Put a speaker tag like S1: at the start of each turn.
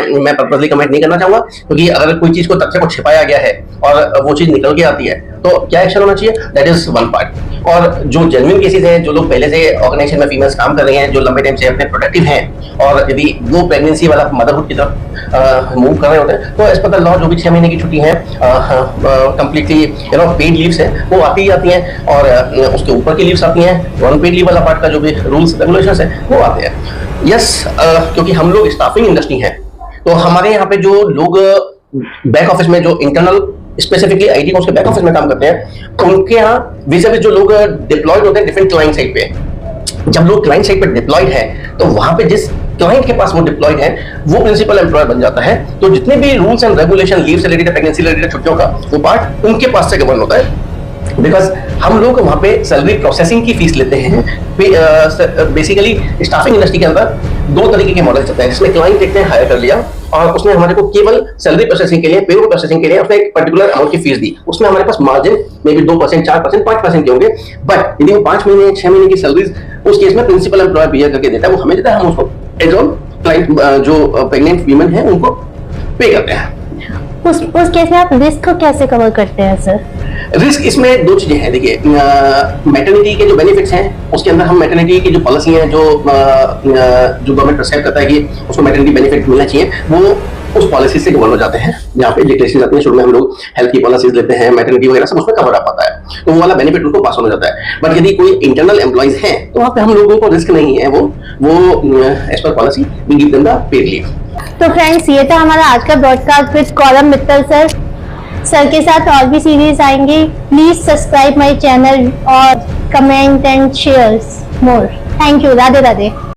S1: मैं purposely comment नहीं करना चाहूंगा, क्योंकि अगर कोई चीज को तथ्य को छिपाया गया है और वो चीज निकल के आती है तो क्या एक्शन होना चाहिए, दैट इज वन पार्ट। और जो जेन्युइन केसेस हैं, जो लोग पहले से ऑर्गेनाइजेशन में फीमेल्स काम कर रही हैं, जो लंबे टाइम से अपने प्रोडक्टिव हैं और यदि वो प्रेगनेंसी वाला मदरहुड की तरफ मूव कर रहे होते हैं, तो एज पर द लॉ जो भी 6 महीने की छुट्टी है कंप्लीटली पेड लीव्स है वो आती ही आती हैं, और उसके ऊपर की लीव्स आती हैं, वन पेड लीव वाला पार्ट का जो भी रूल्स रेगुलेशंस है वो आते हैं। यस, क्योंकि हम लोग स्टाफिंग इंडस्ट्री है, तो हमारे यहाँ पे जो लोग बैक ऑफिस में जो इंटरनल स्पेसिफिकली आईटी को उसके बैक ऑफिस में काम करते हैं, उनके यहाँ विज़िबल जो लोग डिप्लॉयड होते हैं डिफरेंट क्लाइंट साइड पे, जब लोग क्लाइंट साइड पे डिप्लॉयड है तो वहां पे जिस क्लाइंट के पास वो डिप्लॉयड है वो प्रिंसिपल एम्प्लॉयर बन जाता है, तो जितने भी रूल्स एंड रेगुलेशन लीव से रिलेटेड, प्रेगनेंसी रिलेटेड छुट्टियों का वो पार्ट उनके पास से गवर्न होता है। बिकॉज हम लोग वहाँ पे सैलरी प्रोसेसिंग की फीस लेते हैं। बेसिकली स्टाफिंग इंडस्ट्री के अंदर 2 तरीके के मॉडल चलते हैं, जिसमें क्लाइंट एक ने हायर कर लिया और उसने हमारे को केवल सैलरी प्रोसेसिंग के लिए, पेरोल प्रोसेसिंग के लिए उसने एक पर्टिकुलर अमाउंट की फीस दी, उसमें हमारे पास मार्जिन मे बी 2%, 4%, 5% के होंगे, बट यदि वो 5 महीने 6 महीने की सैलरीज उस केस में प्रिंसिपल एम्प्लॉयर पे करके देता है, वो हमें देता है, हम उसको एज ऑन क्लाइंट जो प्रेग्नेंट वीमेन है उनको पे करते हैं।
S2: उस केस में आप रिस्क को कैसे कवर करते हैं सर?
S1: रिस्क इसमें 2 चीजें हैं। देखिए, मैटरनिटी के जो बेनिफिट्स हैं उसके अंदर हम मैटरनिटी की जो पॉलिसी है जो गवर्नमेंट प्रिस्क्राइब करता है कि उसको मैटरनिटी बेनिफिट मिलना चाहिए, वो उस पॉलिसी से कवर हो जाते हैं। जहाँ पे डिक्लेरेशन आती है शुरू में हम लोग हेल्थ की पॉलिसीज लेते हैं, मैटरनिटी वगैरह सब उसमें कवर आ पाता है, तो वो वाला बेनिफिट उनको पास हो जाता है। बट यदि कोई इंटरनल एम्प्लॉइज हैं तो वहाँ पे हम लोगों को रिस्क नहीं है, वो as per policy we give them the paid leave.
S2: तो फ्रेंड्स, ये था हमारा आज का ब्रॉडकास्ट विद कॉलम मित्तल सर। सर के साथ और भी सीरीज आएंगी। प्लीज सब्सक्राइब माय चैनल और comment and share more. Thank you. Radhe Radhe.